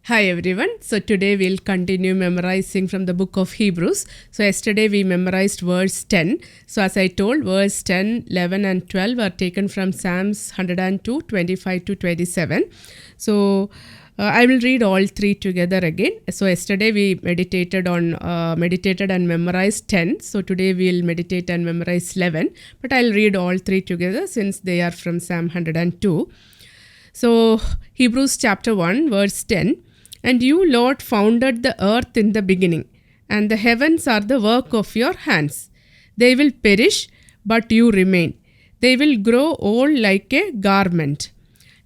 Hi everyone. So today we'll continue memorizing from the book of Hebrews. So yesterday we memorized verse 10. So as I told, verse 10, 11 and 12 are taken from Psalms 102, 25 to 27. So I will read all three together again. So yesterday we meditated and memorized 10. So today we'll meditate and memorize 11. But I'll read all three together since they are from Psalm 102. So Hebrews chapter 1 verse 10. And you, Lord, founded the earth in the beginning, and the heavens are the work of your hands. They will perish, but you remain. They will grow old like a garment.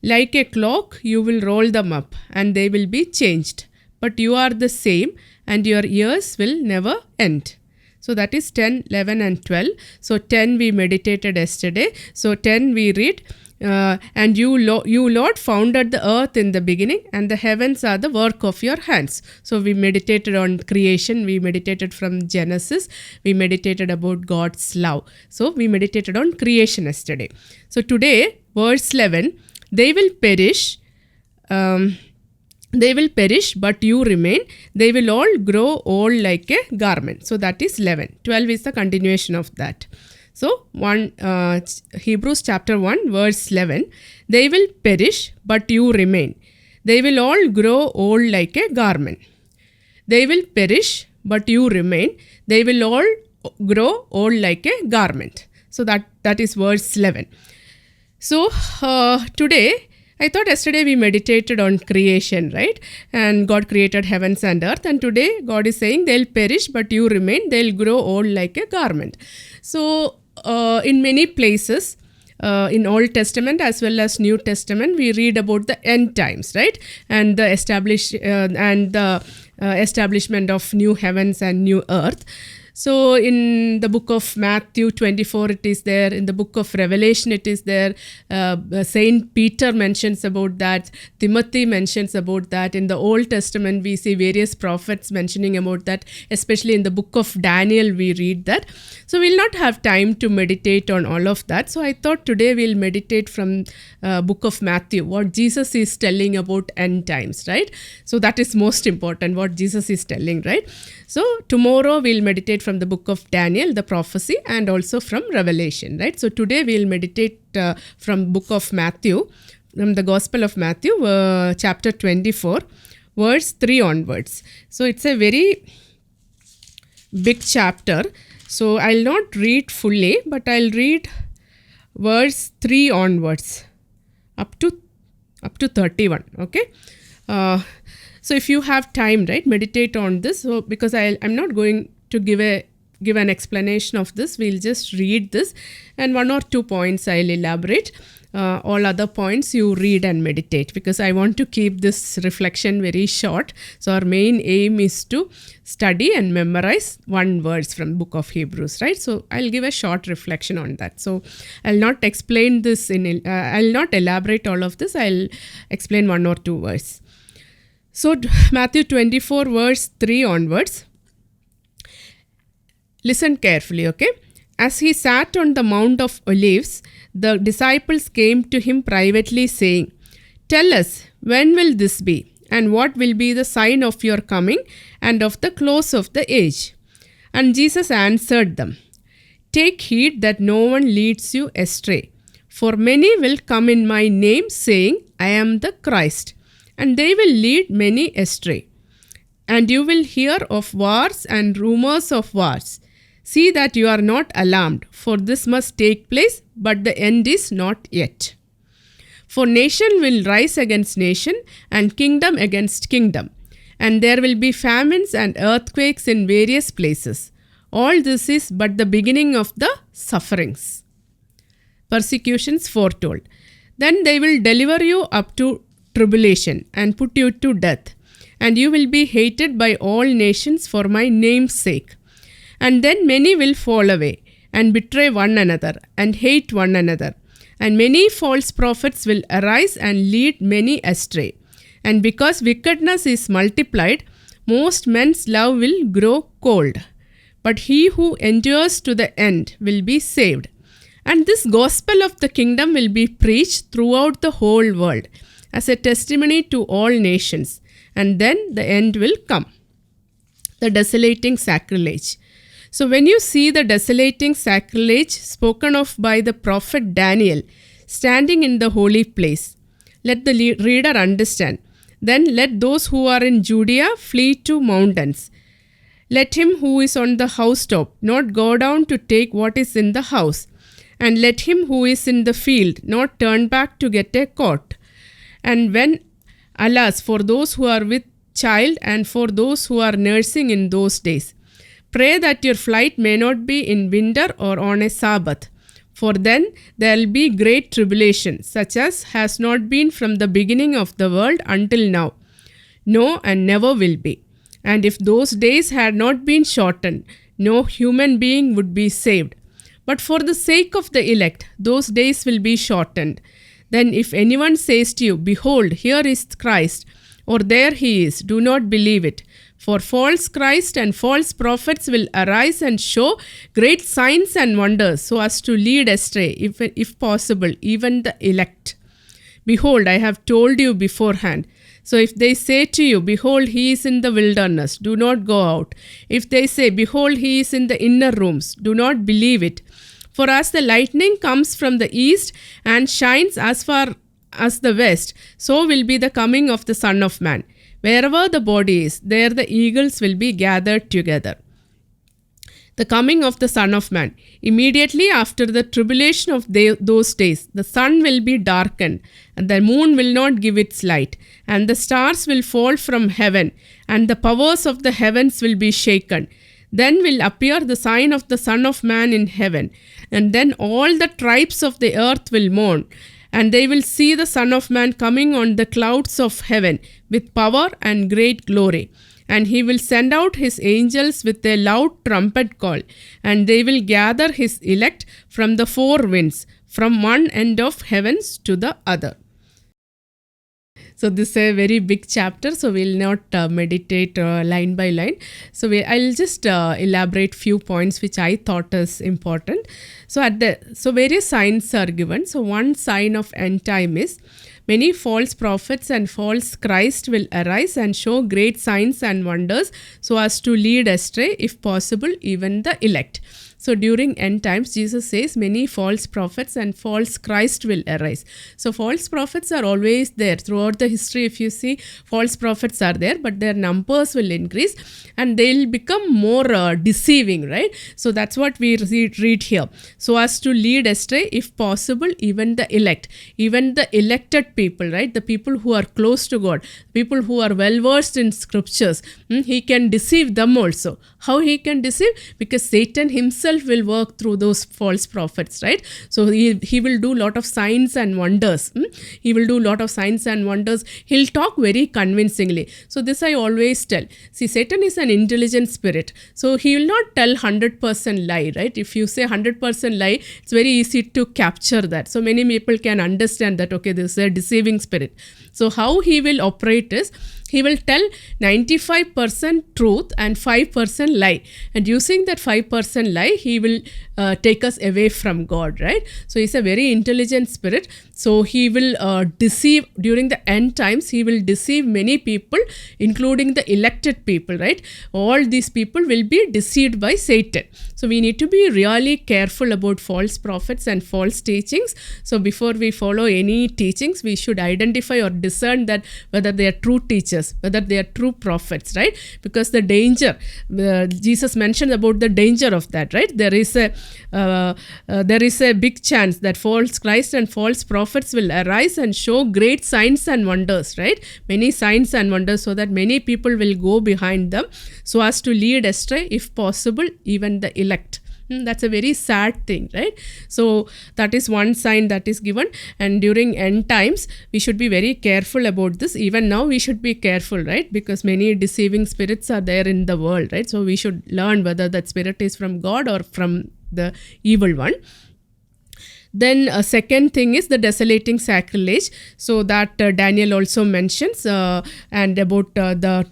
Like a cloak, you will roll them up, and they will be changed. But you are the same, and your years will never end. So that is 10, 11 and 12. So 10 we meditated yesterday. So 10 we read. And you, Lord, founded the earth in the beginning, and the heavens are the work of your hands. So we meditated on creation. We meditated from Genesis. We meditated about God's love. So we meditated on creation yesterday. So today, verse 11, they will perish. They will perish, but you remain. They will all grow old like a garment. So that is 11. 12 is the continuation of that. So, Hebrews chapter 1 verse 11, they will perish, but you remain. They will all grow old like a garment. They will perish, but you remain. They will all grow old like a garment. So, that is verse 11. So, today, I thought yesterday we meditated on creation, right? And God created heavens and earth. And today, God is saying they'll perish, but you remain. They'll grow old like a garment. So, in many places, in Old Testament as well as New Testament, we read about the end times, right? And the establishment of new heavens and new earth. So in the book of Matthew 24, it is there. In the book of Revelation, it is there. Saint Peter mentions about that. Timothy mentions about that. In the Old Testament, we see various prophets mentioning about that. Especially in the book of Daniel, we read that. So we'll not have time to meditate on all of that. So I thought today we'll meditate from book of Matthew, what Jesus is telling about end times, right? So that is most important, what Jesus is telling, right? So tomorrow we'll meditate from the book of Daniel, the prophecy, and also from Revelation, right? So today we'll meditate from book of Matthew, from the Gospel of Matthew, chapter 24, verse 3 onwards. So it's a very big chapter. So I'll not read fully, but I'll read verse 3 onwards up to 31, okay? So if you have time, right, meditate on this. So because I'm not going to give an explanation of this, we'll just read this, and one or two points I'll elaborate. All other points you read and meditate, because I want to keep this reflection very short. So our main aim is to study and memorize one verse from book of Hebrews, right? So I'll give a short reflection on that. So I'll not explain this I'll not elaborate all of this. I'll explain one or two verses. So Matthew 24 verse 3 onwards. Listen carefully, okay? As he sat on the Mount of Olives, the disciples came to him privately saying, "Tell us, when will this be? And what will be the sign of your coming and of the close of the age?" And Jesus answered them, "Take heed that no one leads you astray. For many will come in my name, saying, 'I am the Christ,' and they will lead many astray. And you will hear of wars and rumors of wars. See that you are not alarmed, for this must take place, but the end is not yet. For nation will rise against nation, and kingdom against kingdom, and there will be famines and earthquakes in various places. All this is but the beginning of the sufferings. Persecutions foretold. Then they will deliver you up to tribulation and put you to death, and you will be hated by all nations for my name's sake. And then many will fall away and betray one another and hate one another. And many false prophets will arise and lead many astray. And because wickedness is multiplied, most men's love will grow cold. But he who endures to the end will be saved. And this gospel of the kingdom will be preached throughout the whole world as a testimony to all nations. and then the end will come. The desolating sacrilege. So when you see the desolating sacrilege spoken of by the prophet Daniel standing in the holy place, let the reader understand. Then let those who are in Judea flee to mountains. Let him who is on the housetop not go down to take what is in the house. And let him who is in the field not turn back to get a coat. And when, alas, for those who are with child and for those who are nursing in those days, pray that your flight may not be in winter or on a Sabbath. For then there will be great tribulation, such as has not been from the beginning of the world until now. No, and never will be. And if those days had not been shortened, no human being would be saved. But for the sake of the elect, those days will be shortened. Then if anyone says to you, behold, here is Christ, or there he is, do not believe it. For false Christ and false prophets will arise and show great signs and wonders, so as to lead astray, if possible, even the elect. Behold, I have told you beforehand. So if they say to you, behold, he is in the wilderness, do not go out. If they say, behold, he is in the inner rooms, do not believe it. For as the lightning comes from the east and shines as far as the west, so will be the coming of the Son of Man. Wherever the body is, there the eagles will be gathered together. The coming of the Son of Man. Immediately after the tribulation of those days, the sun will be darkened, and the moon will not give its light, and the stars will fall from heaven, and the powers of the heavens will be shaken. Then will appear the sign of the Son of Man in heaven, and then all the tribes of the earth will mourn, and they will see the Son of Man coming on the clouds of heaven with power and great glory. And he will send out his angels with a loud trumpet call, and they will gather his elect from the four winds, from one end of heavens to the other. So this is a very big chapter, so we'll not meditate line by line. So I'll just elaborate few points which I thought is important. So various signs are given. So one sign of end time is many false prophets and false Christ will arise and show great signs and wonders, so as to lead astray, if possible, even the elect. So during end times, Jesus says many false prophets and false Christ will arise. So false prophets are always there. Throughout the history, if you see, false prophets are there, but their numbers will increase and they'll become more deceiving, right? So that's what we read here. So as to lead astray, if possible, even the elect, even the elected people, right? The people who are close to God, people who are well versed in scriptures, he can deceive them also. How he can deceive? Because Satan himself will work through those false prophets, right? So he will do a lot of signs and wonders. He will do a lot of signs and wonders. He'll talk very convincingly. So this I always tell. See, Satan is an intelligent spirit. So he will not tell 100% lie, right? If you say 100% lie, it's very easy to capture that. So many people can understand that, okay, this is a deceiving spirit. So how he will operate is, he will tell 95% truth and 5% lie. And using that 5% lie, he will take us away from God, right? So he's a very intelligent spirit. So he will deceive during the end times. He will deceive many people, including the elected people, right? All these people will be deceived by Satan. So we need to be really careful about false prophets and false teachings. So before we follow any teachings, we should identify or discern that whether they are true teachers, whether they are true prophets, right? Because the danger, Jesus mentioned about the danger of that, right? There is a big chance that false Christ and false prophets will arise and show great signs and wonders, right? Many signs and wonders, so that many people will go behind them, so as to lead astray, if possible, even the elect. That's a very sad thing, right? So that is one sign that is given. And during end times, we should be very careful about this. Even now, we should be careful, right? Because many deceiving spirits are there in the world, right? So we should learn whether that spirit is from God or from the evil one. Then a second thing is the desolating sacrilege. So that Daniel also mentions, and about the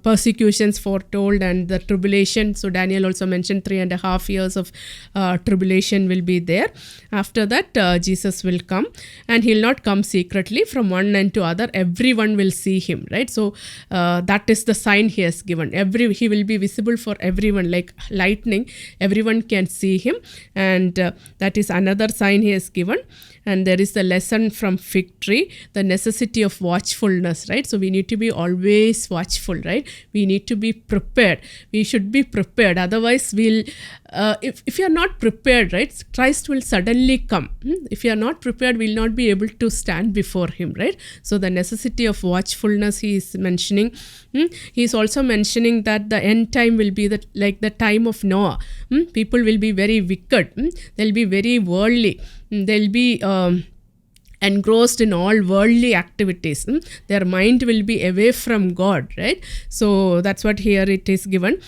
persecutions foretold and the tribulation. So Daniel also mentioned 3.5 years of tribulation will be there. After that, Jesus will come, and he'll not come secretly from one end to other. Everyone will see him, right? So that is the sign he has given. He will be visible for everyone like lightning. Everyone can see him, and that is another sign he has given. And there is the lesson from fig tree, the necessity of watchfulness, right? So we need to be always watchful, right? We need to be prepared. We should be prepared. Otherwise, if you are not prepared, right, Christ will suddenly come. If you are not prepared, we will not be able to stand before him, right? So the necessity of watchfulness he is mentioning. He is also mentioning that the end time will be like the time of Noah. People will be very wicked. They'll be very worldly. They'll be engrossed in all worldly activities. Their mind will be away from God, right? So that's what here it is given.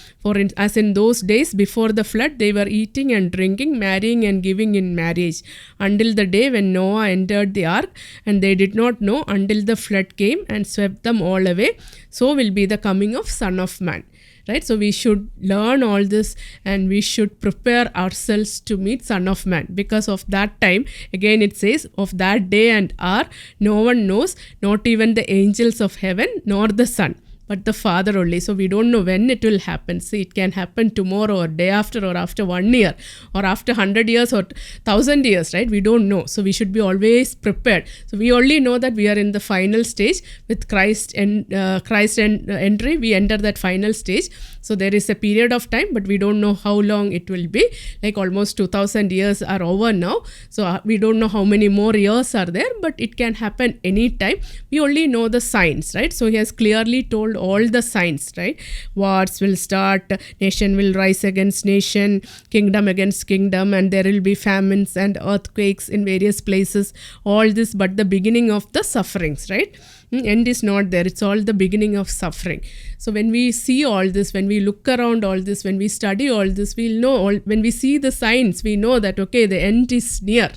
As in those days before the flood, they were eating and drinking, marrying and giving in marriage, until the day when Noah entered the ark, and they did not know until the flood came and swept them all away. So will be the coming of Son of Man. Right, so we should learn all this, and we should prepare ourselves to meet Son of Man, because of that time. Again it says, of that day and hour no one knows, not even the angels of heaven nor the Son, but the Father only. So we don't know when it will happen. See, it can happen tomorrow or day after, or after 1 year, or after 100 years or 1,000 years, right? We don't know. So we should be always prepared. So we only know that we are in the final stage with Christ and entry. We enter that final stage. So there is a period of time, but we don't know how long it will be. Like almost 2,000 years are over now. So we don't know how many more years are there, but it can happen anytime. We only know the signs, right? So he has clearly told all the signs, right? Wars will start, nation will rise against nation, kingdom against kingdom, and there will be famines and earthquakes in various places. All this, but the beginning of the sufferings, right? End is not there. It's all the beginning of suffering. So when we see all this, when we look around all this, when we study all this, we'll know, when we see the signs, we know that, okay, the end is near.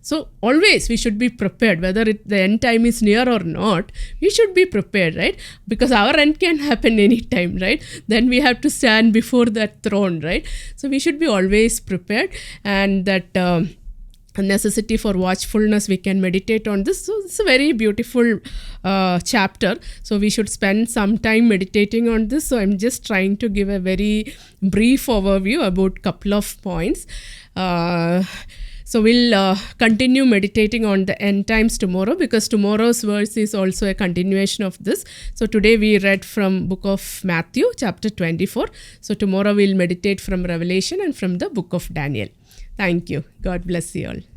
So always we should be prepared, whether the end time is near or not, we should be prepared, right? Because our end can happen anytime, right? Then we have to stand before that throne, right? So we should be always prepared, and that necessity for watchfulness, we can meditate on this. So it's a very beautiful chapter. So we should spend some time meditating on this. So I'm just trying to give a very brief overview about a couple of points. So we'll continue meditating on the end times tomorrow, because tomorrow's verse is also a continuation of this. So today we read from book of Matthew chapter 24. So tomorrow we'll meditate from Revelation and from the book of Daniel. Thank you. God bless you all.